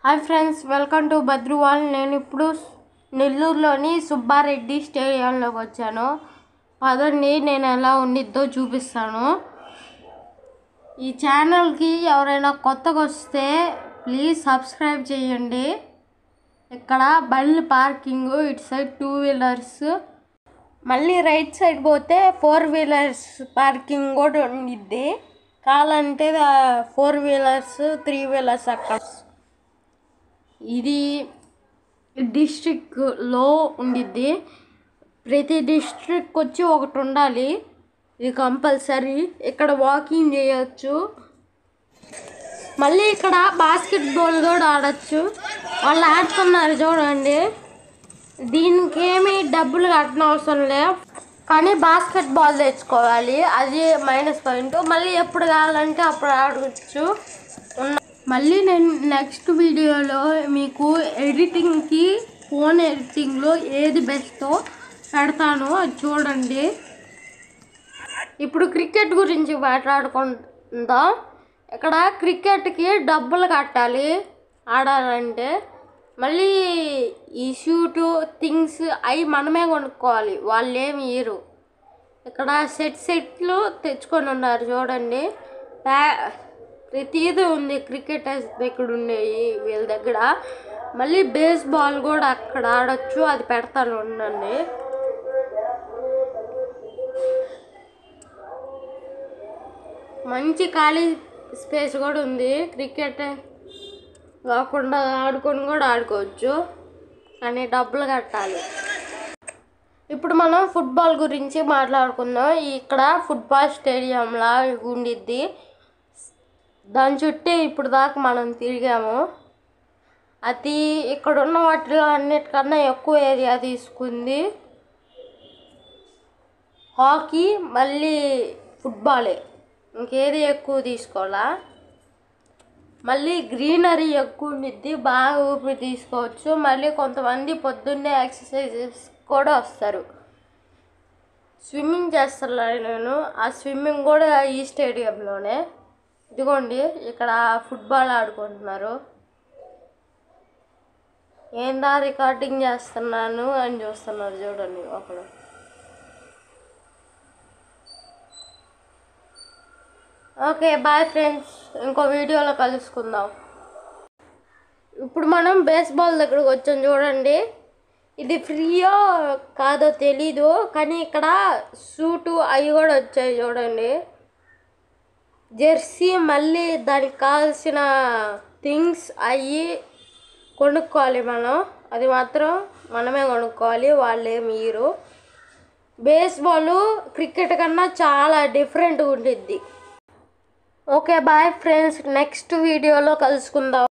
Hi friends, welcome to భద్రువాల్. నేను ఇప్పుడు నెల్లూరులోని సుబ్బారెడ్డి స్టేడియంలోకి వచ్చాను. పదండి నేను ఎలా ఉండిద్దో చూపిస్తాను. ఈ ఛానల్కి ఎవరైనా కొత్తగా వస్తే ప్లీజ్ సబ్స్క్రైబ్ చేయండి. ఇక్కడ బండ్లు పార్కింగ్, ఇటు సైడ్ 2 వీలర్స్, మళ్ళీ రైట్ సైడ్ పోతే 4 వీలర్స్ పార్కింగ్ కూడా ఉండిద్ది. కావాలంటే 4 వీలర్స్ 3 వీలర్స్ అక్కడ. ఇది డిస్ట్రిక్ట్లో ఉండిద్ది. ప్రతి డిస్ట్రిక్ట్ వచ్చి ఒకటి ఉండాలి. ఇది కంపల్సరీ. ఇక్కడ వాకింగ్ చేయొచ్చు. మళ్ళీ ఇక్కడ బాస్కెట్బాల్ కూడా ఆడచ్చు. వాళ్ళు ఆడుతున్నారు చూడండి. దీనికి ఏమి డబ్బులు కట్టిన అవసరం లేదు, కానీ బాస్కెట్బాల్ తెచ్చుకోవాలి. అది -పాయింట్. మళ్ళీ ఎప్పుడు కావాలంటే అప్పుడు ఆడవచ్చు. మళ్ళీ నేను నెక్స్ట్ వీడియోలో మీకు ఎడిటింగ్కి, ఫోన్ ఎడిటింగ్లో ఏది బెస్టో పెడతాను, అది చూడండి. ఇప్పుడు క్రికెట్ గురించి మాట్లాడుకుందాం. ఇక్కడ క్రికెట్కి డబ్బులు కట్టాలి ఆడాలంటే. మళ్ళీ ఈ షూటు థింగ్స్ అవి మనమే కొనుక్కోవాలి, వాళ్ళు ఏమి ఇయ్యరు. ఇక్కడ సెట్లు తెచ్చుకొని ఉన్నారు చూడండి. ప్రతిదీ ఉంది. క్రికెట్ ఇక్కడ ఉండేవి వీళ్ళ దగ్గర. మళ్ళీ బేస్బాల్ కూడా అక్కడ ఆడొచ్చు, అది పెడతాను ఉండండి. మంచి ఖాళీ స్పేస్ కూడా ఉంది. క్రికెట్ కాకుండా ఆడుకోవచ్చు, కానీ డబ్బులు కట్టాలి. ఇప్పుడు మనం ఫుట్బాల్ గురించి మాట్లాడుకుందాం. ఇక్కడ ఫుట్బాల్ స్టేడియంలా ఉండిద్ది. దాని చుట్టూ ఇప్పుడు దాకా మనం తిరిగాము. అది ఇక్కడ ఉన్న వాటిలో అన్నిటికన్నా ఎక్కువ ఏరియా తీసుకుంది. హాకీ మళ్ళీ ఫుట్బాలే, ఇంకేది ఎక్కువ తీసుకోవాలా. మళ్ళీ గ్రీనరీ ఎక్కువ ఉండిద్ది, బాగా ఊపిరి తీసుకోవచ్చు. మళ్ళీ కొంతమంది పొద్దున్నే ఎక్సర్సైజెస్ కూడా వస్తారు. స్విమ్మింగ్ చేస్తాను నేను. ఆ స్విమ్మింగ్ కూడా ఈ స్టేడియంలోనే. ఇదిగోండి ఇక్కడ ఫుట్బాల్ ఆడుకుంటున్నారు. ఏందా రికార్డింగ్ చేస్తున్నాను అని చూస్తున్నారు చూడండి ఒకడు. ఓకే, బాయ్ ఫ్రెండ్స్, ఇంకో వీడియోలో కలుసుకుందాం. ఇప్పుడు మనం బేస్బాల్ దగ్గరకు వచ్చాం చూడండి. ఇది ఫ్రీయో కాదో తెలీదు, కానీ ఇక్కడ షూటు అవి కూడా వచ్చాయి చూడండి. జెర్సీ, మళ్ళీ దానికి కావాల్సిన థింగ్స్ అవి కొనుక్కోవాలి మనం. అది మాత్రం మనమే కొనుక్కోవాలి, వాళ్ళు ఏమి ఇయ్యరు. బేస్బాల్ క్రికెట్ కన్నా చాలా డిఫరెంట్గా ఉండిద్ది. ఓకే బాయ్ ఫ్రెండ్స్, నెక్స్ట్ వీడియోలో కలుసుకుందాం.